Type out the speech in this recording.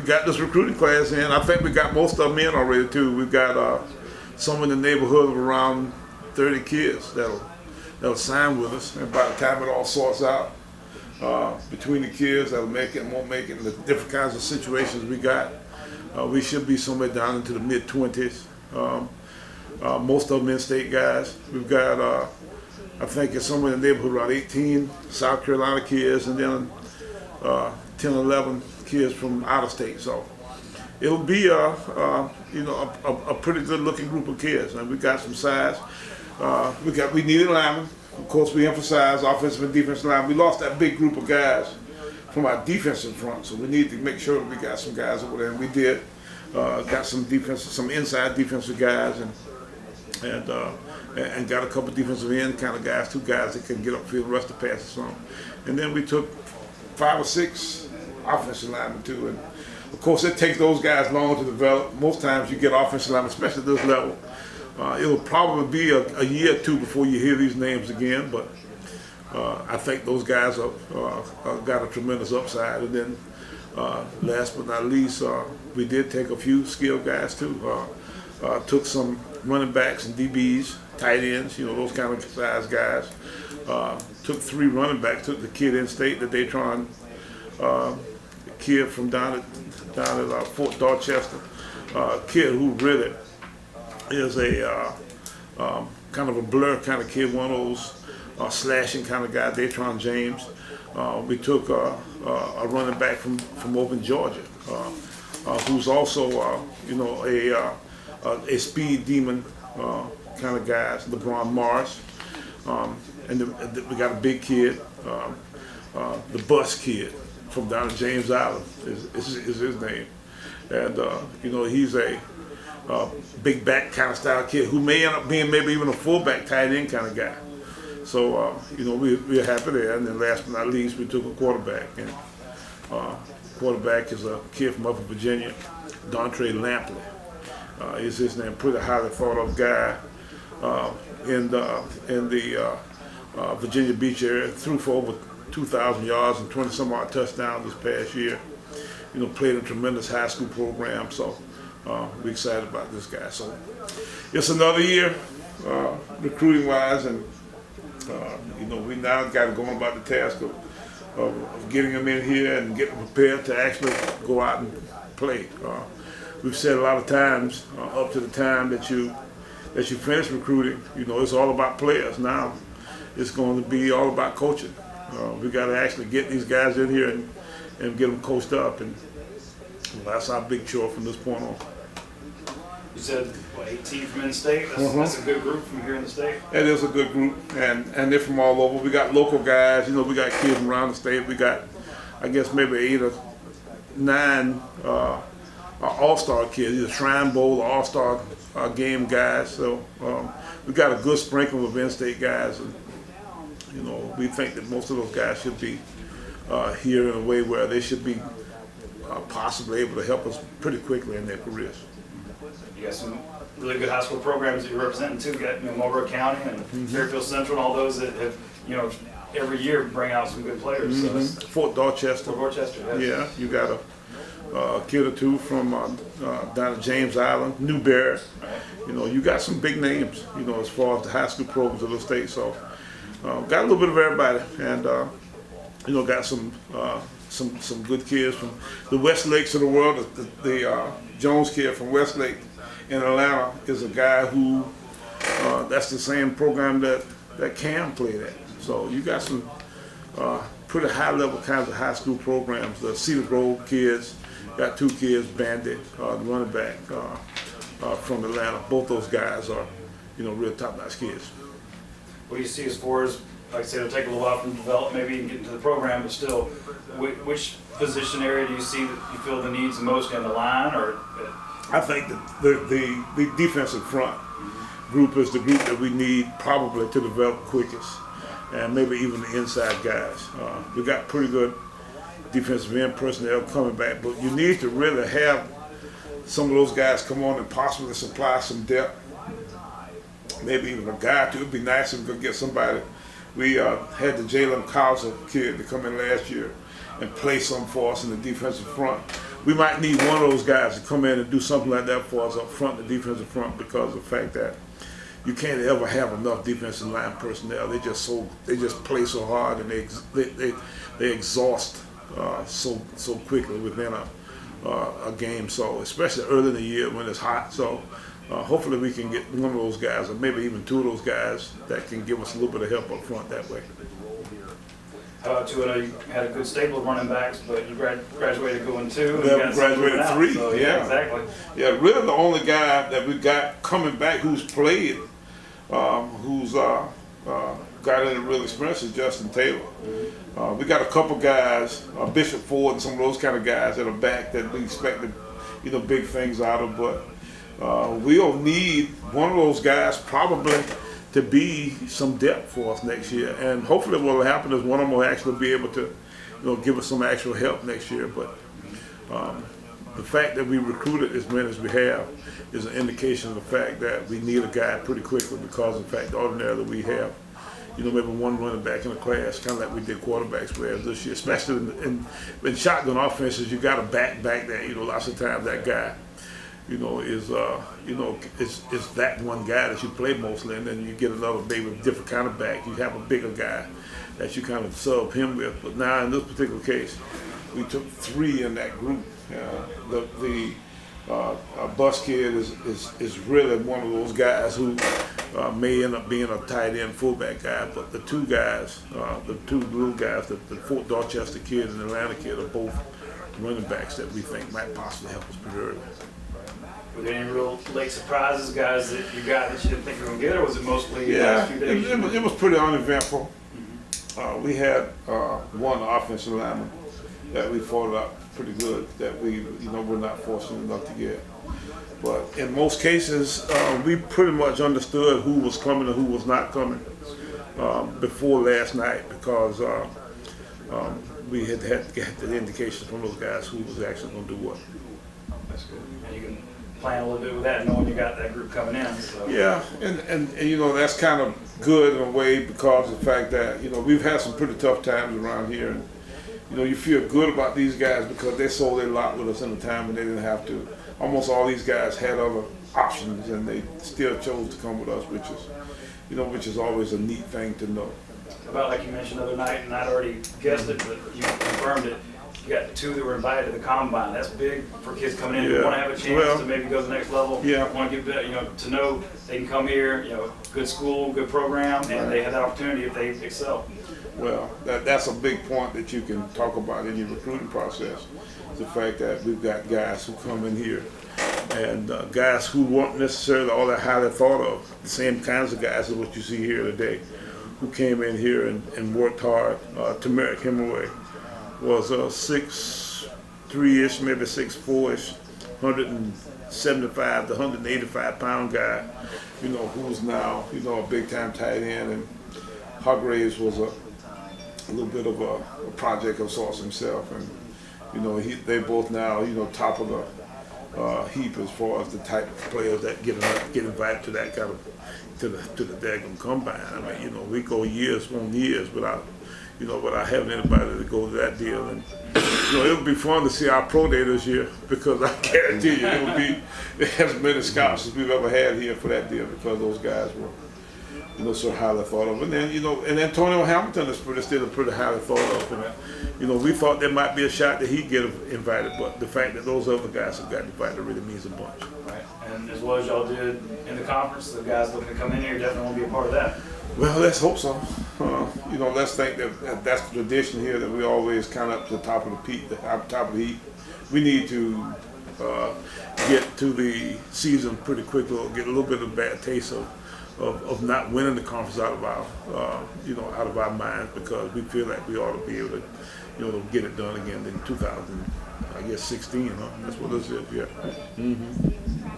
got this recruiting class in. I think we got most of them in already too. We've got some in the neighborhood of around 30 kids that'll sign with us, and by the time it all sorts out between the kids that'll make it and won't make it, and the different kinds of situations we got, we should be somewhere down into the mid-20s. Most of them in-state guys. We've got I think it's somewhere in the neighborhood around 18 South Carolina kids, and then 10 or 11 kids from out of state. So it'll be a pretty good looking group of kids, and we got some size. We needed linemen. Of course, we emphasize offensive and defensive line. We lost that big group of guys from our defensive front, so we need to make sure that we got some guys over there, and we did. Got some inside defensive guys, and got a couple defensive end kind of guys, 2 guys that can get upfield and rush the passes on. And then we took 5 or 6 offensive linemen too. And of course, it takes those guys long to develop. Most times you get offensive linemen, especially at this level. It'll probably be a year or 2 before you hear these names again, but I think those guys have got a tremendous upside. And then last but not least, we did take a few skilled guys too. Took some running backs and DBs, tight ends, those kind of size guys. Took 3 running backs. Took the kid in state, the Daytron kid from down at Fort Dorchester, kid who really is a kind of a blur kind of kid, one of those slashing kind of guy, Daytron James. We took a running back from over in Georgia, who's also a speed demon kind of guys, LeBron Morris. And we got a big kid, the bus kid from down at James Island is his name. And he's a big back kind of style kid who may end up being maybe even a fullback tight end kind of guy. So we're happy there. And then last but not least, we took a quarterback, and quarterback is a kid from up in Virginia, Dontre Lampley. Is his name, pretty highly thought of guy in the Virginia Beach area. Threw for over 2,000 yards and 20 some odd touchdowns this past year. Played in a tremendous high school program, so we're excited about this guy. So it's another year recruiting wise, and we now got to go on about the task of getting them in here and getting prepared to actually go out and play. We've said a lot of times, up to the time that you finish recruiting, it's all about players. Now it's going to be all about coaching. We got to actually get these guys in here and get them coached up, and that's our big chore from this point on. You said 18 from in-state. That's a good group from here in the state. It is a good group, and they're from all over. We got local guys. We got kids from around the state. We got, I guess, maybe 8 or 9. All-star kids, either Shrine Bowl or All-Star game guys. So we got a good sprinkle of in-state guys, and we think that most of those guys should be here in a way where they should be possibly able to help us pretty quickly in their careers. You got some really good high school programs that you're representing too. You got Marlboro County and Fairfield Central, and all those that have every year bring out some good players. So Fort Dorchester. Yeah, you got a kid or 2 from down at James Island, Newberry. You got some big names, as far as the high school programs of the state. So got a little bit of everybody, and got some good kids from the Westlakes of the world. The Jones kid from Westlake in Atlanta is a guy who that's the same program that Cam played at. So you got some pretty high level kinds of high school programs. The Cedar Grove kids. Got 2 kids, Bandit, the running back from Atlanta. Both those guys are, real top-notch kids. What do you see as far as, like I said, it'll take a little while for them to develop, maybe and get into the program, but still, which position area do you see that you feel the needs the most in the line? Or I think that the defensive front group is the group that we need probably to develop quickest, and maybe even the inside guys. We got pretty good defensive end personnel coming back, but you need to really have some of those guys come on and possibly supply some depth. Maybe even a guy or 2. It'd be nice if we could get somebody. We had the Jalen Causer kid to come in last year and play some for us in the defensive front. we might need one of those guys to come in and do something like that for us up front, the defensive front, because of the fact that you can't ever have enough defensive line personnel. They just play so hard, and they exhaust so quickly within a game. So especially early in the year when it's hot. So hopefully we can get one of those guys, or maybe even two of those guys, that can give us a little bit of help up front that way. How about two? I know you had a good stable of running backs, but you graduated going two. Yeah, we graduated three. So, yeah, exactly. Yeah, really the only guy that we got coming back who's played, who's got any real experience is Justin Taylor. We got a couple guys, Bishop Ford and some of those kind of guys that are back that we expected, big things out of. But we'll need one of those guys probably to be some depth for us next year. And hopefully what will happen is one of them will actually be able to, give us some actual help next year. But the fact that we recruited as many as we have is an indication of the fact that we need a guy pretty quickly, because of the fact ordinarily we have, maybe one running back in the class, kind of like we did quarterbacks whereas this year, especially in shotgun offenses. You got to back that. Lots of times that guy, is that one guy that you play mostly, and then you get another maybe different kind of back. You have a bigger guy that you kind of sub him with. But now in this particular case, we took three in that group. The Bus Kid is really one of those guys who may end up being a tight end fullback guy, but the two guys, the two little guys, the Fort Dorchester kid and the Atlanta kid, are both running backs that we think might possibly help us pretty early. Were there any real late surprises, guys, that you got that you didn't think you were going to get, or was it mostly the Yeah, last few days? it was pretty uneventful. We had one offensive lineman that we followed up pretty good that we, we're not fortunate enough to get. But in most cases, we pretty much understood who was coming and who was not coming before last night, because we had the indications from those guys who was actually going to do what. That's good. And you can plan a little bit with that, knowing you got that group coming in. So. Yeah, and that's kind of good in a way, because of the fact that we've had some pretty tough times around here, and you feel good about these guys because they sold their lot with us in the time and they didn't have to. Almost all these guys had other options, and they still chose to come with us, which is always a neat thing to know. About like you mentioned the other night, and I'd already guessed it, but you confirmed it. You got two that were invited to the combine. That's big for kids coming in who want to have a chance to maybe go to the next level. Yeah. Want to get to know they can come here. Good school, good program, and they have that opportunity if they excel. Well, that's a big point that you can talk about in your recruiting process. The fact that we've got guys who come in here, and guys who weren't necessarily all that highly thought of, the same kinds of guys as what you see here today, who came in here and worked hard. Tamarick Hemingway was a 6'3"-ish, maybe 6'4"-ish, 175 to 185 pound guy, who's now, a big time tight end. And Hargraves was a little bit of a project of sorts himself, and they both now top of the heap as far as the type of players that get invited to that kind of to the daggum combine. I mean, we go years on years without having anybody to go to that deal, and it'll be fun to see our pro day this year, because I guarantee you it'll be as many scouts as we've ever had here for that deal, because those guys were so highly thought of. And then, and Antonio Hamilton is still pretty highly thought of. And, we thought there might be a shot that he'd get invited, but the fact that those other guys have got invited really means a bunch. Right. And as well as y'all did in the conference, the guys looking to come in here definitely want to be a part of that. Well, let's hope so. Let's think that that's the tradition here, that we always kind of up to the top of the peak, top of the heap. We need to get to the season pretty quickly, or get a little bit of a bad taste of not winning the conference out of our minds, because we feel like we ought to be able to, get it done again in 2016, huh? That's what this is, yeah. Mm-hmm.